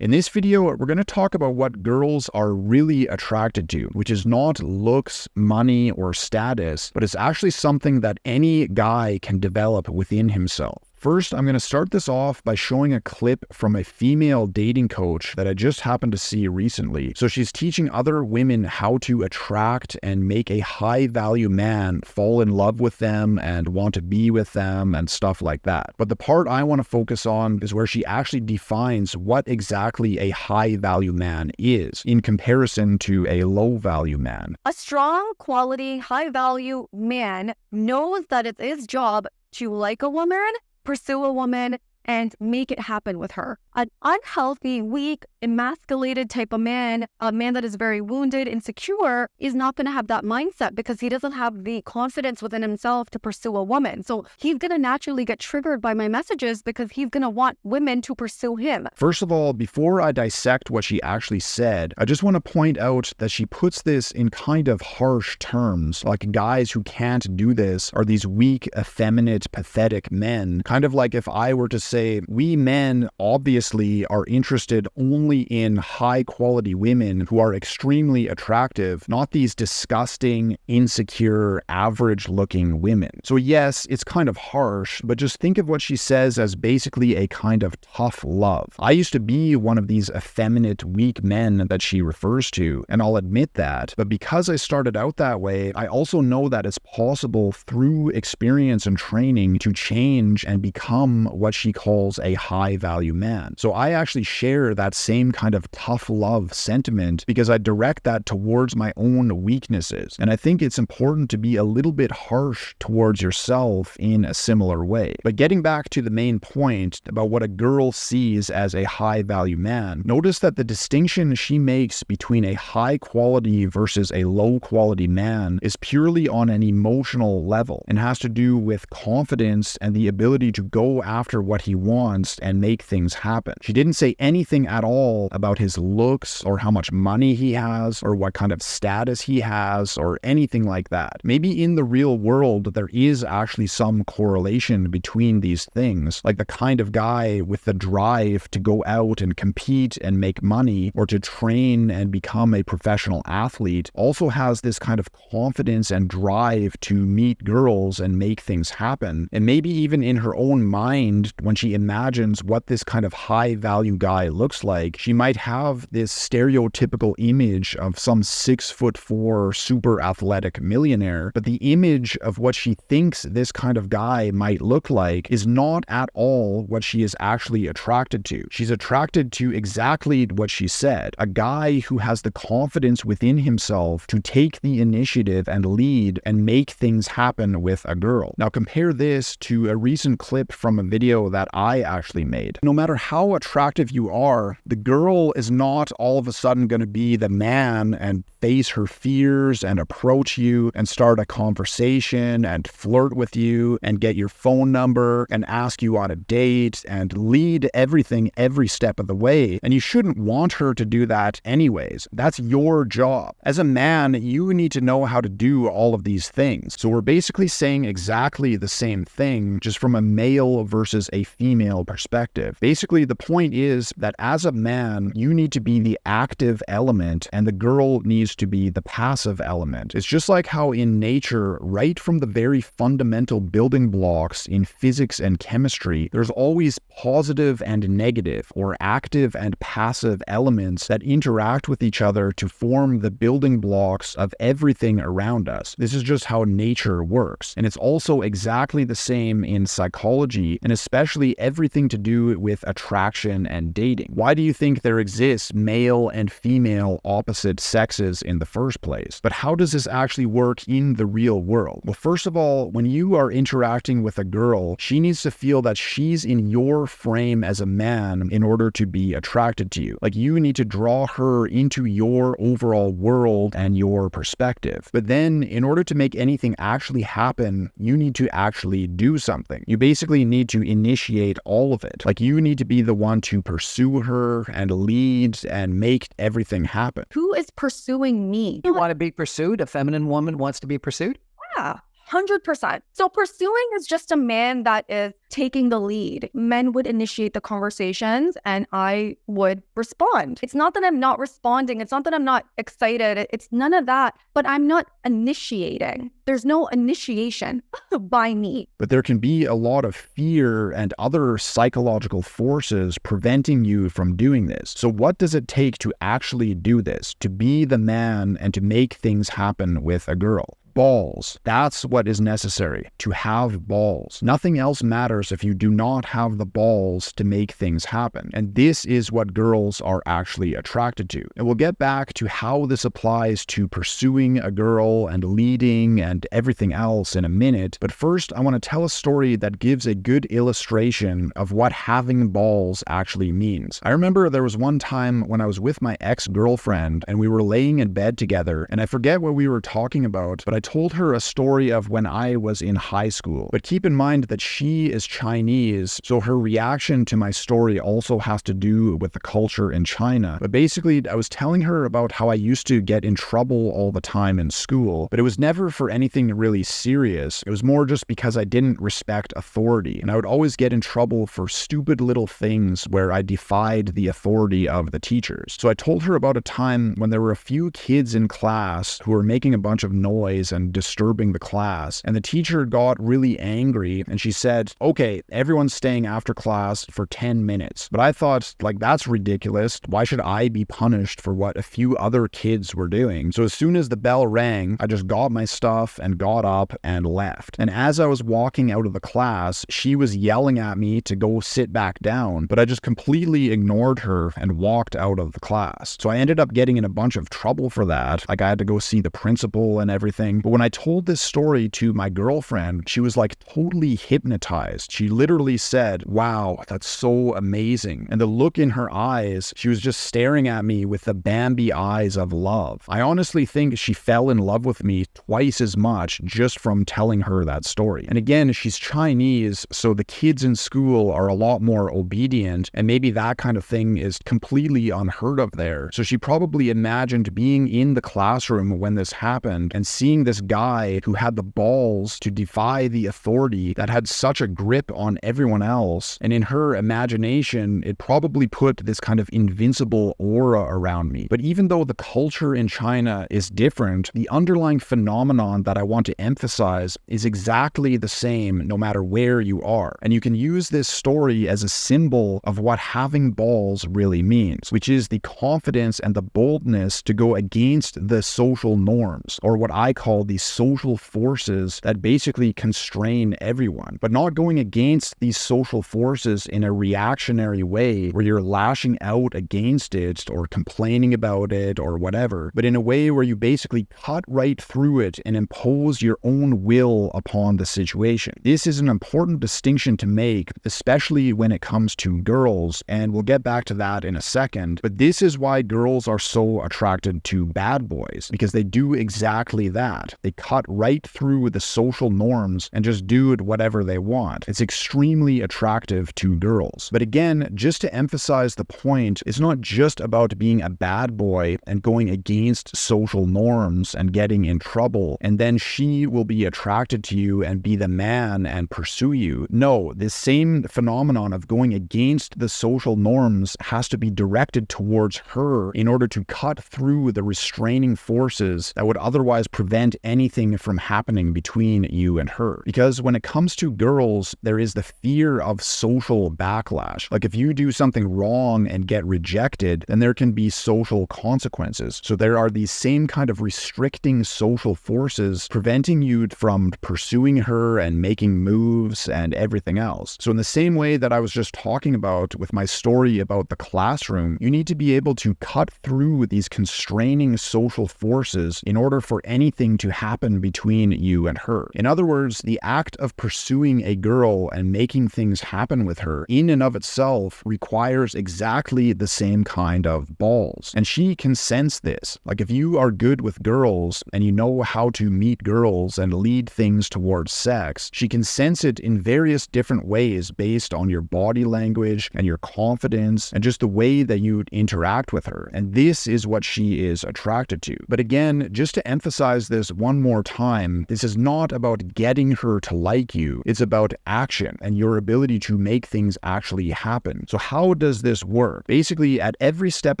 In this video, we're going to talk about what girls are really attracted to, which is not looks, money, or status, but it's actually something that any guy can develop within himself. First, I'm going to start this off by showing a clip from a female dating coach that I just happened to see recently. So she's teaching other women how to attract and make a high-value man fall in love with them and want to be with them and stuff like that. But the part I want to focus on is where she actually defines what exactly a high-value man is in comparison to a low-value man. A strong, quality, high-value man knows that it's his job to like a woman, pursue a woman, and make it happen with her. An unhealthy, weak, emasculated type of man, a man that is very wounded, insecure, is not going to have that mindset because he doesn't have the confidence within himself to pursue a woman. So he's going to naturally get triggered by my messages because he's going to want women to pursue him. First of all, before I dissect what she actually said, I just want to point out that she puts this in kind of harsh terms. Like, guys who can't do this are these weak, effeminate, pathetic men. Kind of like if I were to say, we men obviously are interested only in high quality women who are extremely attractive, not these disgusting, insecure, average looking women. So yes, it's kind of harsh, but just think of what she says as basically a kind of tough love. I used to be one of these effeminate, weak men that she refers to, and I'll admit that, but because I started out that way, I also know that it's possible through experience and training to change and become what she calls a high-value man. So I actually share that same kind of tough love sentiment because I direct that towards my own weaknesses. And I think it's important to be a little bit harsh towards yourself in a similar way. But getting back to the main point about what a girl sees as a high-value man, notice that the distinction she makes between a high-quality versus a low-quality man is purely on an emotional level and has to do with confidence and the ability to go after what he wants and make things happen. She didn't say anything at all about his looks or how much money he has or what kind of status he has or anything like that. Maybe in the real world there is actually some correlation between these things, like the kind of guy with the drive to go out and compete and make money or to train and become a professional athlete also has this kind of confidence and drive to meet girls and make things happen. And maybe even in her own mind, when she imagines what this kind of high-value guy looks like, she might have this stereotypical image of some 6'4" super athletic millionaire, but the image of what she thinks this kind of guy might look like is not at all what she is actually attracted to. She's attracted to exactly what she said, a guy who has the confidence within himself to take the initiative and lead and make things happen with a girl. Now compare this to a recent clip from a video that I actually made. No matter how attractive you are, the girl is not all of a sudden going to be the man and face her fears and approach you and start a conversation and flirt with you and get your phone number and ask you on a date and lead everything every step of the way. And you shouldn't want her to do that anyways. That's your job. As a man, you need to know how to do all of these things. So we're basically saying exactly the same thing, just from a male versus a female perspective. Basically, the point is that as a man, you need to be the active element and the girl needs to be the passive element. It's just like how in nature, right from the very fundamental building blocks in physics and chemistry, there's always positive and negative, or active and passive elements that interact with each other to form the building blocks of everything around us. This is just how nature works. And it's also exactly the same in psychology, and especially everything to do with attraction and dating. Why do you think there exists male and female opposite sexes in the first place? But how does this actually work in the real world? Well, first of all, when you are interacting with a girl, she needs to feel that she's in your frame as a man in order to be attracted to you. Like, you need to draw her into your overall world and your perspective. But then, in order to make anything actually happen, you need to actually do something. You basically need to initiate all of it. Like, you need to be the one to pursue her and lead and make everything happen. Who is pursuing me? You want to be pursued? A feminine woman wants to be pursued? Yeah. 100%. So pursuing is just a man that is taking the lead. Men would initiate the conversations and I would respond. It's not that I'm not responding. It's not that I'm not excited. It's none of that, but I'm not initiating. There's no initiation by me. But there can be a lot of fear and other psychological forces preventing you from doing this. So what does it take to actually do this, to be the man and to make things happen with a girl? Balls. That's what is necessary, to have balls. Nothing else matters if you do not have the balls to make things happen. And this is what girls are actually attracted to. And we'll get back to how this applies to pursuing a girl and leading and everything else in a minute. But first, I want to tell a story that gives a good illustration of what having balls actually means. I remember there was one time when I was with my ex-girlfriend and we were laying in bed together, and I forget what we were talking about, but I told her a story of when I was in high school. But keep in mind that she is Chinese, so her reaction to my story also has to do with the culture in China. But basically, I was telling her about how I used to get in trouble all the time in school, but it was never for anything really serious. It was more just because I didn't respect authority, and I would always get in trouble for stupid little things where I defied the authority of the teachers. So I told her about a time when there were a few kids in class who were making a bunch of noise and disturbing the class. And the teacher got really angry and she said, okay, everyone's staying after class for 10 minutes. But I thought, like, that's ridiculous. Why should I be punished for what a few other kids were doing? So as soon as the bell rang, I just got my stuff and got up and left. And as I was walking out of the class, she was yelling at me to go sit back down, but I just completely ignored her and walked out of the class. So I ended up getting in a bunch of trouble for that. Like, I had to go see the principal and everything. But when I told this story to my girlfriend, she was like totally hypnotized. She literally said, wow, that's so amazing. And the look in her eyes, she was just staring at me with the Bambi eyes of love. I honestly think she fell in love with me twice as much just from telling her that story. And again, she's Chinese, so the kids in school are a lot more obedient, and maybe that kind of thing is completely unheard of there. So she probably imagined being in the classroom when this happened and seeing this guy who had the balls to defy the authority that had such a grip on everyone else. And in her imagination, it probably put this kind of invincible aura around me. But even though the culture in China is different, the underlying phenomenon that I want to emphasize is exactly the same no matter where you are. And you can use this story as a symbol of what having balls really means, which is the confidence and the boldness to go against the social norms, or what I call the social forces that basically constrain everyone, but not going against these social forces in a reactionary way where you're lashing out against it or complaining about it or whatever, but in a way where you basically cut right through it and impose your own will upon the situation. This is an important distinction to make, especially when it comes to girls, and we'll get back to that in a second, but this is why girls are so attracted to bad boys, because they do exactly that. They cut right through the social norms and just do whatever they want. It's extremely attractive to girls. But again, just to emphasize the point, it's not just about being a bad boy and going against social norms and getting in trouble, and then she will be attracted to you and be the man and pursue you. No, this same phenomenon of going against the social norms has to be directed towards her in order to cut through the restraining forces that would otherwise prevent anything from happening between you and her. Because when it comes to girls, there is the fear of social backlash. Like, if you do something wrong and get rejected, then there can be social consequences. So there are these same kind of restricting social forces preventing you from pursuing her and making moves and everything else. So in the same way that I was just talking about with my story about the classroom, you need to be able to cut through these constraining social forces in order for anything to happen between you and her. In other words, the act of pursuing a girl and making things happen with her in and of itself requires exactly the same kind of balls. And she can sense this. Like, if you are good with girls and you know how to meet girls and lead things towards sex, she can sense it in various different ways based on your body language and your confidence and just the way that you interact with her. And this is what she is attracted to. But again, just to emphasize this one more time, this is not about getting her to like you. It's about action and your ability to make things actually happen. So how does this work? Basically, at every step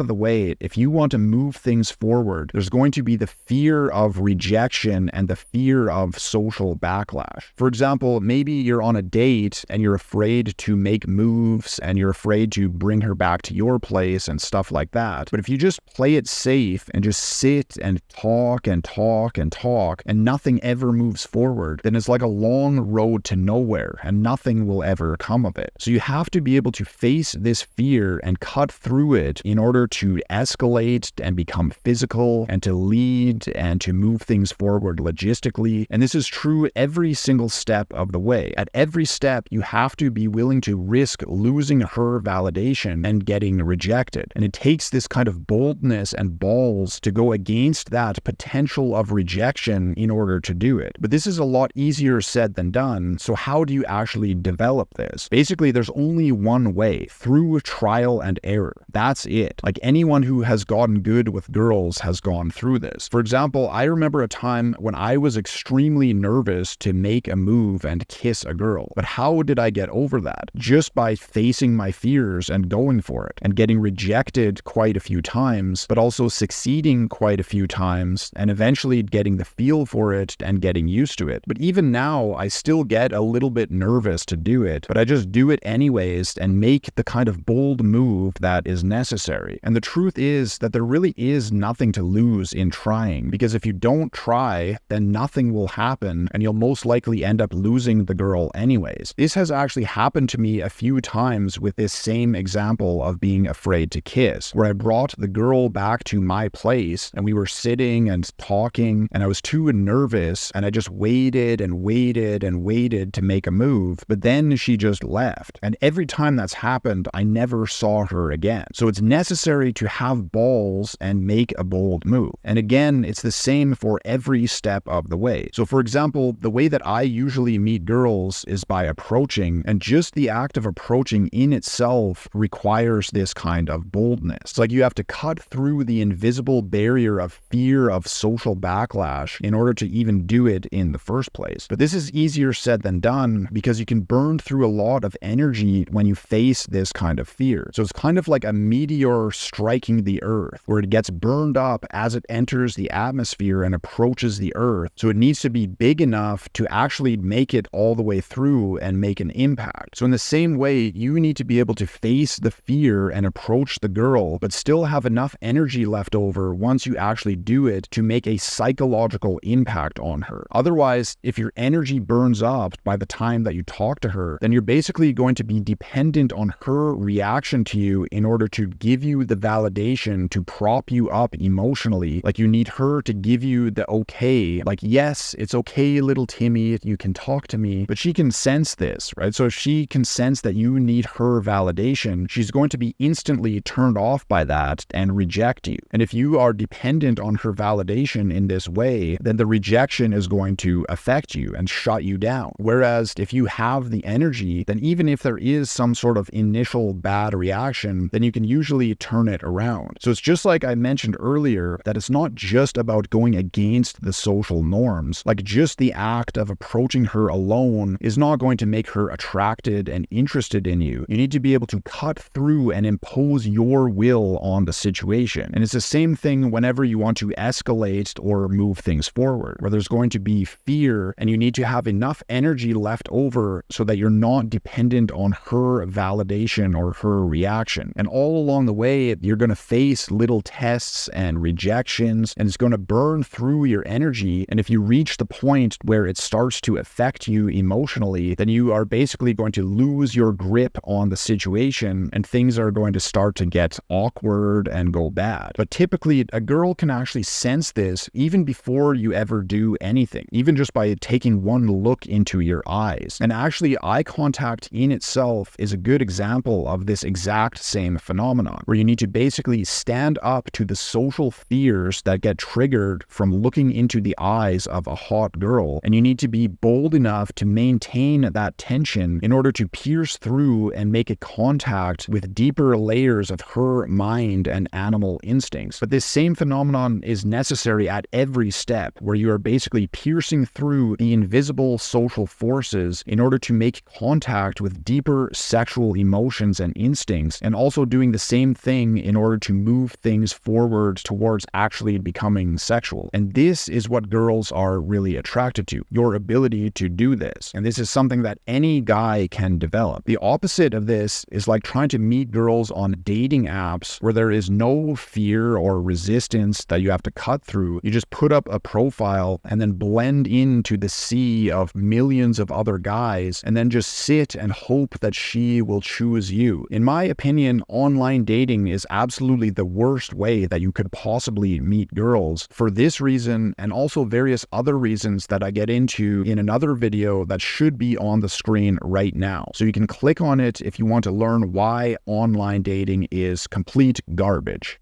of the way, if you want to move things forward, there's going to be the fear of rejection and the fear of social backlash. For example, maybe you're on a date and you're afraid to make moves and you're afraid to bring her back to your place and stuff like that. But if you just play it safe and just sit and talk and talk and talk and nothing ever moves forward, then it's like a long road to nowhere and nothing will ever come of it. So you have to be able to face this fear and cut through it in order to escalate and become physical and to lead and to move things forward logistically. And this is true every single step of the way. At every step, you have to be willing to risk losing her validation and getting rejected. And it takes this kind of boldness and balls to go against that potential of rejection in order to do it. But this is a lot easier said than done. So how do you actually develop this? Basically, there's only one way: through trial and error. That's it. Like, anyone who has gotten good with girls has gone through this. For example, I remember a time when I was extremely nervous to make a move and kiss a girl. But how did I get over that? Just by facing my fears and going for it and getting rejected quite a few times, but also succeeding quite a few times and eventually getting the feel for it and getting used to it. But even now, I still get a little bit nervous to do it, but I just do it anyways and make the kind of bold move that is necessary. And the truth is that there really is nothing to lose in trying, because if you don't try, then nothing will happen and you'll most likely end up losing the girl anyways. This has actually happened to me a few times with this same example of being afraid to kiss, where I brought the girl back to my place and we were sitting and talking and I was too nervous and I just waited and waited and waited to make a move, but then she just left. And every time that's happened, I never saw her again. So it's necessary to have balls and make a bold move. And again, it's the same for every step of the way. So for example, the way that I usually meet girls is by approaching, and just the act of approaching in itself requires this kind of boldness. It's like you have to cut through the invisible barrier of fear of social backlash in order to even do it in the first place. But this is easier said than done because you can burn through a lot of energy when you face this kind of fear. So it's kind of like a meteor striking the earth, where it gets burned up as it enters the atmosphere and approaches the earth. So it needs to be big enough to actually make it all the way through and make an impact. So in the same way, you need to be able to face the fear and approach the girl, but still have enough energy left over once you actually do it to make a psychological impact on her. Otherwise, if your energy burns up by the time that you talk to her, then you're basically going to be dependent on her reaction to you in order to give you the validation to prop you up emotionally. Like, you need her to give you the okay, like, yes, it's okay, little Timmy, you can talk to me. But she can sense this, right? So if she can sense that you need her validation, she's going to be instantly turned off by that and reject you. And if you are dependent on her validation in this way, then the rejection is going to affect you and shut you down. Whereas if you have the energy, then even if there is some sort of initial bad reaction, then you can usually turn it around. So it's just like I mentioned earlier, that it's not just about going against the social norms. Like, just the act of approaching her alone is not going to make her attracted and interested in you. You need to be able to cut through and impose your will on the situation. And it's the same thing whenever you want to escalate or move things forward, where there's going to be fear and you need to have enough energy left over so that you're not dependent on her validation or her reaction. And all along the way, you're going to face little tests and rejections, and it's going to burn through your energy. And if you reach the point where it starts to affect you emotionally, then you are basically going to lose your grip on the situation and things are going to start to get awkward and go bad. But typically, a girl can actually sense this even before you ever do anything, even just by taking one look into your eyes. And actually, eye contact in itself is a good example of this exact same phenomenon, where you need to basically stand up to the social fears that get triggered from looking into the eyes of a hot girl, and you need to be bold enough to maintain that tension in order to pierce through and make a contact with deeper layers of her mind and animal instincts. But this same phenomenon is necessary at every step step where you are basically piercing through the invisible social forces in order to make contact with deeper sexual emotions and instincts, and also doing the same thing in order to move things forward towards actually becoming sexual. And this is what girls are really attracted to, your ability to do this. And this is something that any guy can develop. The opposite of this is like trying to meet girls on dating apps where there is no fear or resistance that you have to cut through. You just put up a profile and then blend into the sea of millions of other guys and then just sit and hope that she will choose you. In my opinion, online dating is absolutely the worst way that you could possibly meet girls for this reason and also various other reasons that I get into in another video that should be on the screen right now. So you can click on it if you want to learn why online dating is complete garbage.